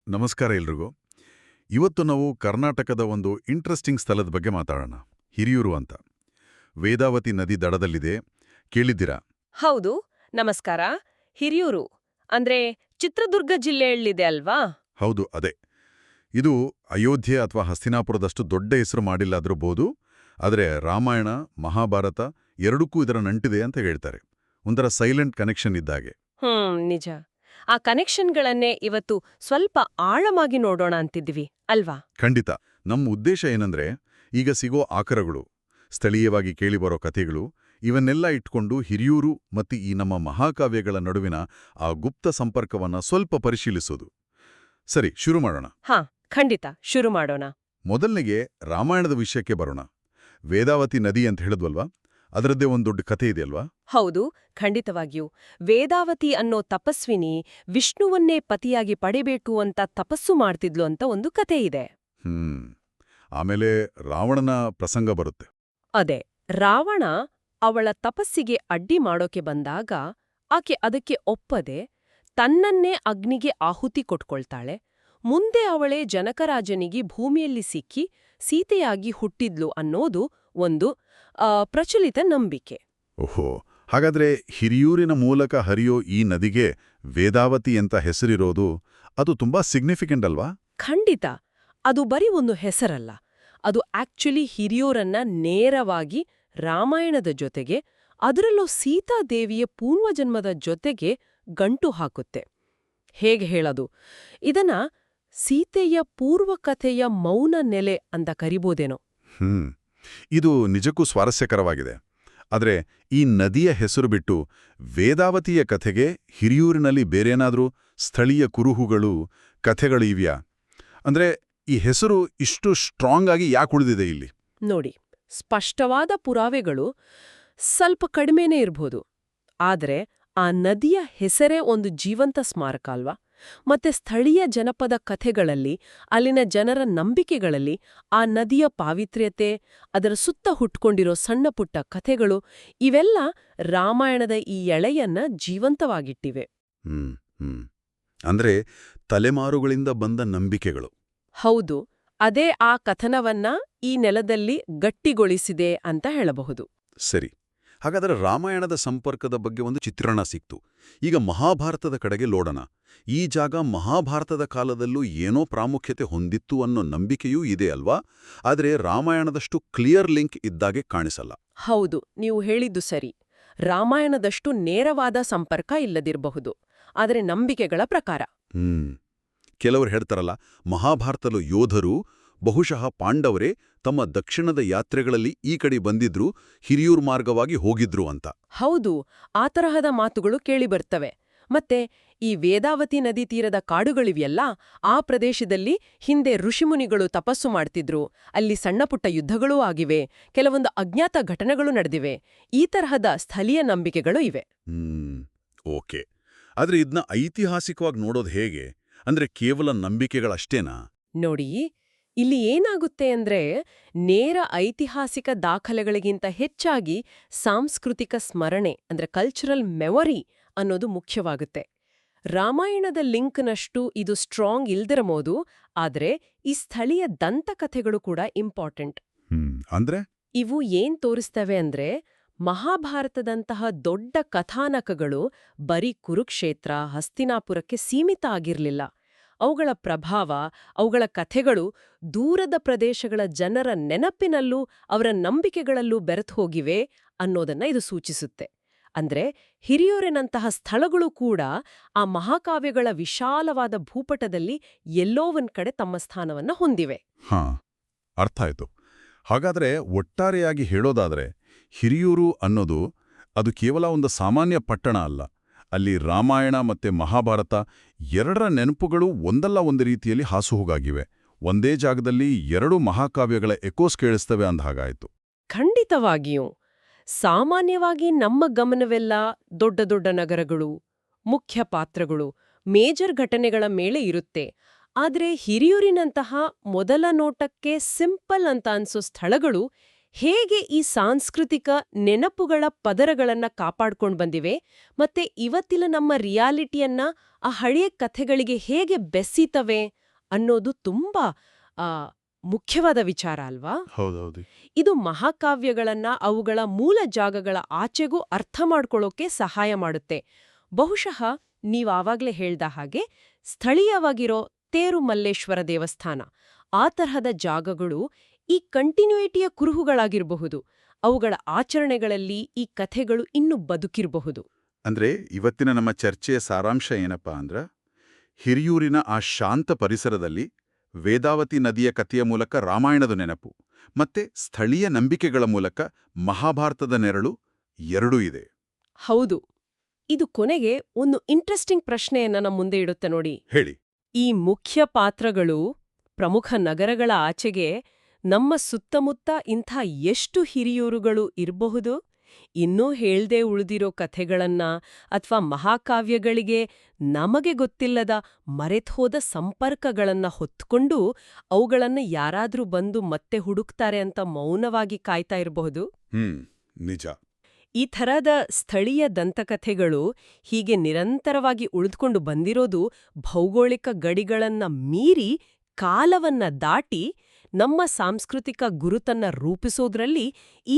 ನಮಸ್ಕಾರ ಎಲ್ರಿಗೂ. ಇವತ್ತು ನಾವು ಕರ್ನಾಟಕದ ಒಂದು ಇಂಟ್ರೆಸ್ಟಿಂಗ್ ಸ್ಥಳದ ಬಗ್ಗೆ ಮಾತಾಡೋಣ. ಹಿರಿಯೂರು ಅಂತ. ವೇದಾವತಿ ನದಿ ದಡದಲ್ಲಿದೆ. ಕೇಳಿದ್ದೀರಾ? ಹೌದು, ನಮಸ್ಕಾರ. ಹಿರಿಯೂರು ಅಂದ್ರೆ ಚಿತ್ರದುರ್ಗ ಜಿಲ್ಲೆಯಲ್ಲಿದೆ ಅಲ್ವಾ? ಹೌದು, ಅದೇ. ಇದು ಅಯೋಧ್ಯೆ ಅಥವಾ ಹಸ್ತಿನಾಪುರದಷ್ಟು ದೊಡ್ಡ ಹೆಸರು ಮಾಡಿಲ್ಲಾದ್ರಬಹುದು. ಆದರೆ ರಾಮಾಯಣ, ಮಹಾಭಾರತ ಎರಡಕ್ಕೂ ಇದರ ನಂಟಿದೆ ಅಂತ ಹೇಳ್ತಾರೆ. ಒಂಥರ ಸೈಲೆಂಟ್ ಕನೆಕ್ಷನ್ ಇದ್ದಾಗೆ. ನಿಜ. ಆ ಕನೆಕ್ಷನ್ಗಳನ್ನೇ ಇವತ್ತು ಸ್ವಲ್ಪ ಆಳವಾಗಿ ನೋಡೋಣ ಅಂತಿದ್ವಿ ಅಲ್ವಾ? ಖಂಡಿತ. ನಮ್ಮ ಉದ್ದೇಶ ಏನಂದ್ರೆ, ಈಗ ಸಿಗೋ ಆಕರಗಳು, ಸ್ಥಳೀಯವಾಗಿ ಕೇಳಿಬರೋ ಕಥೆಗಳು, ಇವನ್ನೆಲ್ಲ ಇಟ್ಕೊಂಡು ಹಿರಿಯೂರು ಮತ್ತು ಈ ನಮ್ಮ ಮಹಾಕಾವ್ಯಗಳ ನಡುವಿನ ಆ ಗುಪ್ತ ಸಂಪರ್ಕವನ್ನ ಸ್ವಲ್ಪ ಪರಿಶೀಲಿಸೋದು. ಸರಿ, ಶುರು ಮಾಡೋಣ. ಖಂಡಿತ ಶುರು ಮಾಡೋಣ. ಮೊದಲನೆಗೆ ರಾಮಾಯಣದ ವಿಷಯಕ್ಕೆ ಬರೋಣ. ವೇದಾವತಿ ನದಿ ಅಂತ ಹೇಳಿದ್ವಲ್ವಾ, ಅದರದ್ದೇ ಒಂದು ದೊಡ್ಡ ಕಥೆ ಇದೆಯಲ್ವಾ? ಹೌದು, ಖಂಡಿತವಾಗಿಯೂ. ವೇದಾವತಿ ಅನ್ನೋ ತಪಸ್ವಿನಿ ವಿಷ್ಣುವನ್ನೇ ಪತಿಯಾಗಿ ಪಡೆಬೇಕು ಅಂತ ತಪಸ್ಸು ಮಾಡ್ತಿದ್ಲು ಅಂತ ಒಂದು ಕಥೆ ಇದೆ. ಆಮೇಲೆ ರಾವಣನ ಪ್ರಸಂಗ ಬರುತ್ತೆ. ಅದೇ, ರಾವಣ ಅವಳ ತಪಸ್ಸಿಗೆ ಅಡ್ಡಿ ಮಾಡೋಕೆ ಬಂದಾಗ ಆಕೆ ಅದಕ್ಕೆ ಒಪ್ಪದೆ ತನ್ನನ್ನೇ ಅಗ್ನಿಗೆ ಆಹುತಿ ಕೊಟ್ಕೊಳ್ತಾಳೆ. ಮುಂದೆ ಅವಳೇ ಜನಕರಾಜನಿಗೆ ಭೂಮಿಯಲ್ಲಿ ಸಿಕ್ಕಿ ಸೀತೆಯಾಗಿ ಹುಟ್ಟಿದ್ಲು ಅನ್ನೋದು ಒಂದು ಪ್ರಚಲಿತ ನಂಬಿಕೆ. ಓಹೋ, ಹಾಗಾದ್ರೆ ಹಿರಿಯೂರಿನ ಮೂಲಕ ಹರಿಯೋ ಈ ನದಿಗೆ ವೇದಾವತಿ ಅಂತ ಹೆಸರಿರೋದು ಅದು ತುಂಬಾ ಸಿಗ್ನಿಫಿಕೆಂಟ್ ಅಲ್ವಾ? ಖಂಡಿತ. ಅದು ಬರೀ ಒಂದು ಹೆಸರಲ್ಲ. ಅದು ಆಕ್ಚುಲಿ ಹಿರಿಯೂರನ್ನ ನೇರವಾಗಿ ರಾಮಾಯಣದ ಜೊತೆಗೆ, ಅದರಲ್ಲೂ ಸೀತಾದೇವಿಯ ಪೂರ್ವಜನ್ಮದ ಜೊತೆಗೆ ಗಂಟು ಹಾಕುತ್ತೆ. ಹೇಗೆ ಹೇಳೋದು? ಇದನ್ನ ಸೀತೆಯ ಪೂರ್ವಕಥೆಯ ಮೌನ ನೆಲೆ ಅಂತ ಕರಿಬೋದೇನೋ. ಇದು ನಿಜಕ್ಕೂ ಸ್ವಾರಸ್ಯಕರವಾಗಿದೆ. ಆದರೆ ಈ ನದಿಯ ಹೆಸರು ಬಿಟ್ಟು ವೇದಾವತಿಯ ಕಥೆಗೆ ಹಿರಿಯೂರಿನಲ್ಲಿ ಬೇರೇನಾದ್ರೂ ಸ್ಥಳೀಯ ಕುರುಹುಗಳು, ಕಥೆಗಳು ಇವ್ಯಾ? ಅಂದ್ರೆ ಈ ಹೆಸರು ಇಷ್ಟು ಸ್ಟ್ರಾಂಗ್ ಆಗಿ ಯಾಕೆ ಉಳಿದಿದೆ ಇಲ್ಲಿ? ನೋಡಿ, ಸ್ಪಷ್ಟವಾದ ಪುರಾವೆಗಳು ಸ್ವಲ್ಪ ಕಡಿಮೆನೇ ಇರ್ಬೋದು. ಆದ್ರೆ ಆ ನದಿಯ ಹೆಸರೇ ಒಂದು ಜೀವಂತ ಸ್ಮಾರಕ ಅಲ್ವಾ? ಮತ್ತೆ ಸ್ಥಳೀಯ ಜನಪದ ಕಥೆಗಳಲ್ಲಿ, ಅಲ್ಲಿನ ಜನರ ನಂಬಿಕೆಗಳಲ್ಲಿ ಆ ನದಿಯ ಪಾವಿತ್ರ್ಯತೆ, ಅದರ ಸುತ್ತ ಹುಟ್ಕೊಂಡಿರೋ ಸಣ್ಣಪುಟ್ಟ ಕಥೆಗಳು, ಇವೆಲ್ಲ ರಾಮಾಯಣದ ಈ ಎಳೆಯನ್ನ ಜೀವಂತವಾಗಿಟ್ಟಿವೆ. ಅಂದ್ರೆ ತಲೆಮಾರುಗಳಿಂದ ಬಂದ ನಂಬಿಕೆಗಳು. ಹೌದು, ಅದೇ ಆ ಕಥನವನ್ನ ಈ ನೆಲದಲ್ಲಿ ಗಟ್ಟಿಗೊಳಿಸಿದೆ ಅಂತ ಹೇಳಬಹುದು. ಸರಿ, ಹಾಗಾದರೆ ರಾಮಾಯಣದ ಸಂಪರ್ಕದ ಬಗ್ಗೆ ಒಂದು ಚಿತ್ರಣ ಸಿಕ್ತು. ಈಗ ಮಹಾಭಾರತದ ಕಡೆಗೆ ಲೋಡೋಣ. ಈ ಜಾಗ ಮಹಾಭಾರತದ ಕಾಲದಲ್ಲೂ ಏನೋ ಪ್ರಾಮುಖ್ಯತೆ ಹೊಂದಿತ್ತು ಅನ್ನೋ ನಂಬಿಕೆಯೂ ಇದೆ ಅಲ್ವಾ? ಆದರೆ ರಾಮಾಯಣದಷ್ಟು ಕ್ಲಿಯರ್ ಲಿಂಕ್ ಇದ್ದಾಗೆ ಕಾಣಿಸಲ್ಲ. ಹೌದು, ನೀವು ಹೇಳಿದ್ದು ಸರಿ. ರಾಮಾಯಣದಷ್ಟು ನೇರವಾದ ಸಂಪರ್ಕ ಇಲ್ಲದಿರಬಹುದು, ಆದರೆ ನಂಬಿಕೆಗಳ ಪ್ರಕಾರ. ಕೆಲವರು ಹೇಳ್ತಾರಲ್ಲ, ಮಹಾಭಾರತದ ಯೋಧರು ಬಹುಶಃ ಪಾಂಡವರೇ ತಮ್ಮ ದಕ್ಷಿಣದ ಯಾತ್ರೆಗಳಲ್ಲಿ ಈ ಕಡೆ ಬಂದಿದ್ರು, ಹಿರಿಯೂರು ಮಾರ್ಗವಾಗಿ ಹೋಗಿದ್ರು ಅಂತ. ಹೌದು, ಆ ತರಹದ ಮಾತುಗಳು ಕೇಳಿಬರ್ತವೆ. ಮತ್ತೆ ಈ ವೇದಾವತಿ ನದಿ ತೀರದ ಕಾಡುಗಳಿವೆಯಲ್ಲ, ಆ ಪ್ರದೇಶದಲ್ಲಿ ಹಿಂದೆ ಋಷಿಮುನಿಗಳು ತಪಸ್ಸು ಮಾಡ್ತಿದ್ರು, ಅಲ್ಲಿ ಸಣ್ಣಪುಟ್ಟ ಯುದ್ಧಗಳೂ ಆಗಿವೆ, ಕೆಲವೊಂದು ಅಜ್ಞಾತ ಘಟನೆಗಳು ನಡೆದಿವೆ. ಈ ತರಹದ ಸ್ಥಳೀಯ ನಂಬಿಕೆಗಳು ಇವೆ. ಓಕೆ. ಆದ್ರೆ ಇದನ್ನ ಐತಿಹಾಸಿಕವಾಗಿ ನೋಡೋದು ಹೇಗೆ? ಅಂದ್ರೆ ಕೇವಲ ನಂಬಿಕೆಗಳಷ್ಟೇನಾ? ನೋಡಿ, ಇಲ್ಲಿ ಏನಾಗುತ್ತೆ ಅಂದ್ರೆ, ನೇರ ಐತಿಹಾಸಿಕ ದಾಖಲೆಗಳಿಗಿಂತ ಹೆಚ್ಚಾಗಿ ಸಾಂಸ್ಕೃತಿಕ ಸ್ಮರಣೆ ಅಂದ್ರೆ ಕಲ್ಚರಲ್ ಮೆಮೊರಿ ಅನ್ನೋದು ಮುಖ್ಯವಾಗುತ್ತೆ. ರಾಮಾಯಣದ ಲಿಂಕ್ನಷ್ಟು ಇದು ಸ್ಟ್ರಾಂಗ್ ಇಲ್ದಿರಬಹುದು, ಆದ್ರೆ ಈ ಸ್ಥಳೀಯ ದಂತಕಥೆಗಳು ಕೂಡ ಇಂಪಾರ್ಟೆಂಟ್. ಅಂದ್ರೆ ಇವು ಏನ್ ತೋರಿಸ್ತವೆ ಅಂದ್ರೆ, ಮಹಾಭಾರತದಂತಹ ದೊಡ್ಡ ಕಥಾನಕಗಳು ಬರೀ ಕುರುಕ್ಷೇತ್ರ, ಹಸ್ತಿನಾಪುರಕ್ಕೆ ಸೀಮಿತ ಆಗಿರ್ಲಿಲ್ಲ. ಅವುಗಳ ಪ್ರಭಾವ, ಅವುಗಳ ಕಥೆಗಳು ದೂರದ ಪ್ರದೇಶಗಳ ಜನರ ನೆನಪಿನಲ್ಲೂ ಅವರ ನಂಬಿಕೆಗಳಲ್ಲೂ ಬೆರೆತು ಹೋಗಿವೆ ಅನ್ನೋದನ್ನ ಇದು ಸೂಚಿಸುತ್ತೆ. ಅಂದ್ರೆ ಹಿರಿಯೂರಿನಂತಹ ಸ್ಥಳಗಳು ಕೂಡ ಆ ಮಹಾಕಾವ್ಯಗಳ ವಿಶಾಲವಾದ ಭೂಪಟದಲ್ಲಿ ಎಲ್ಲೋ ಒಂದ್ ಕಡೆ ತಮ್ಮ ಸ್ಥಾನವನ್ನ ಹೊಂದಿವೆ. ಅರ್ಥ ಆಯ್ತು. ಹಾಗಾದ್ರೆ ಒಟ್ಟಾರೆಯಾಗಿ ಹೇಳೋದಾದ್ರೆ, ಹಿರಿಯೂರು ಅನ್ನೋದು ಅದು ಕೇವಲ ಒಂದು ಸಾಮಾನ್ಯ ಪಟ್ಟಣ ಅಲ್ಲ. ಅಲ್ಲಿ ರಾಮಾಯಣ ಮತ್ತೆ ಮಹಾಭಾರತ ಎರಡರ ನೆನಪುಗಳು ಒಂದಲ್ಲ ಒಂದು ರೀತಿಯಲ್ಲಿ ಹಾಸುಹೋಗಾಗಿವೆ. ಒಂದೇ ಜಾಗದಲ್ಲಿ ಎರಡು ಮಹಾಕಾವ್ಯಗಳ ಎಕೋಸ್ ಕೇಳಿಸ್ತವೆ ಅಂದ ಹಾಗಾಯ್ತು. ಖಂಡಿತವಾಗಿಯೂ. ಸಾಮಾನ್ಯವಾಗಿ ನಮ್ಮ ಗಮನವೆಲ್ಲ ದೊಡ್ಡ ದೊಡ್ಡ ನಗರಗಳು, ಮುಖ್ಯ ಪಾತ್ರಗಳು, ಮೇಜರ್ ಘಟನೆಗಳ ಮೇಲೆ ಇರುತ್ತೆ. ಆದ್ರೆ ಹಿರಿಯೂರಿನಂತಹ ಮೊದಲ ನೋಟಕ್ಕೆ ಸಿಂಪಲ್ ಅಂತ ಅನ್ಸೋ ಸ್ಥಳಗಳು ಹೇಗೆ ಈ ಸಾಂಸ್ಕೃತಿಕ ನೆನಪುಗಳ ಪದರಗಳನ್ನ ಕಾಪಾಡ್ಕೊಂಡು ಬಂದಿವೆ ಮತ್ತೆ ಇವತ್ತಿನ ನಮ್ಮ ರಿಯಾಲಿಟಿಯನ್ನ ಆ ಹಳೆಯ ಕಥೆಗಳಿಗೆ ಹೇಗೆ ಬೆಸೀತವೆ ಅನ್ನೋದು ತುಂಬಾ ಆ, ಮುಖ್ಯವಾದ ವಿಚಾರ ಅಲ್ವಾ? ಹೌದೌದು. ಇದು ಮಹಾಕಾವ್ಯಗಳನ್ನ ಅವುಗಳ ಮೂಲ ಜಾಗಗಳ ಆಚೆಗೂ ಅರ್ಥ ಮಾಡ್ಕೊಳ್ಳೋಕೆ ಸಹಾಯ ಮಾಡುತ್ತೆ. ಬಹುಶಃ ನೀವಾವಾಗ್ಲೇ ಹೇಳ್ದ ಹಾಗೆ ಸ್ಥಳೀಯವಾಗಿರೋ ತೇರುಮಲ್ಲೇಶ್ವರ ದೇವಸ್ಥಾನ ಆ ತರಹದ ಜಾಗಗಳು ಈ ಕಂಟಿನ್ಯೂಯಿಟಿಯ ಕುರುಹುಗಳಾಗಿರಬಹುದು. ಅವುಗಳ ಆಚರಣೆಗಳಲ್ಲಿ ಈ ಕಥೆಗಳು ಇನ್ನೂ ಬದುಕಿರಬಹುದು. ಅಂದ್ರೆ ಇವತ್ತಿನ ನಮ್ಮ ಚರ್ಚೆಯ ಸಾರಾಂಶ ಏನಪ್ಪಾ ಅಂದ್ರ, ಹಿರಿಯೂರಿನ ಆ ಶಾಂತ ಪರಿಸರದಲ್ಲಿ ವೇದಾವತಿ ನದಿಯ ಕಥೆಯ ಮೂಲಕ ರಾಮಾಯಣದ ನೆನಪು ಮತ್ತೆ ಸ್ಥಳೀಯ ನಂಬಿಕೆಗಳ ಮೂಲಕ ಮಹಾಭಾರತದ ನೆರಳು ಎರಡೂ ಇದೆ. ಹೌದು. ಇದು ಕೊನೆಗೆ ಒಂದು ಇಂಟ್ರೆಸ್ಟಿಂಗ್ ಪ್ರಶ್ನೆಯನ್ನ ನಮ್ಮ ಮುಂದೆ ಇಡುತ್ತೆ ನೋಡಿ. ಹೇಳಿ. ಈ ಮುಖ್ಯ ಪಾತ್ರಗಳು ಪ್ರಮುಖ ನಗರಗಳ ಆಚೆಗೆ ನಮ್ಮ ಸುತ್ತಮುತ್ತ ಇಂಥ ಎಷ್ಟು ಹಿರಿಯೂರುಗಳು ಇರಬಹುದು? ಇನ್ನೂ ಹೇಳ್ದೇ ಉಳಿದಿರೋ ಕಥೆಗಳನ್ನ ಅಥವಾ ಮಹಾಕಾವ್ಯಗಳಿಗೆ ನಮಗೆ ಗೊತ್ತಿಲ್ಲದ ಮರೆತೋದ ಸಂಪರ್ಕಗಳನ್ನ ಹೊತ್ಕೊಂಡು ಅವುಗಳನ್ನ ಯಾರಾದ್ರೂ ಬಂದು ಮತ್ತೆ ಹುಡುಕ್ತಾರೆ ಅಂತ ಮೌನವಾಗಿ ಕಾಯ್ತಾ ಇರಬಹುದು. ನಿಜ. ಈ ಥರದ ಸ್ಥಳೀಯ ದಂತಕಥೆಗಳು ಹೀಗೆ ನಿರಂತರವಾಗಿ ಉಳಿದುಕೊಂಡು ಬಂದಿರೋದು ಭೌಗೋಳಿಕ ಗಡಿಗಳನ್ನ ಮೀರಿ ಕಾಲವನ್ನ ದಾಟಿ ನಮ್ಮ ಸಾಂಸ್ಕೃತಿಕ ಗುರುತನ್ನ ರೂಪಿಸೋದ್ರಲ್ಲಿ ಈ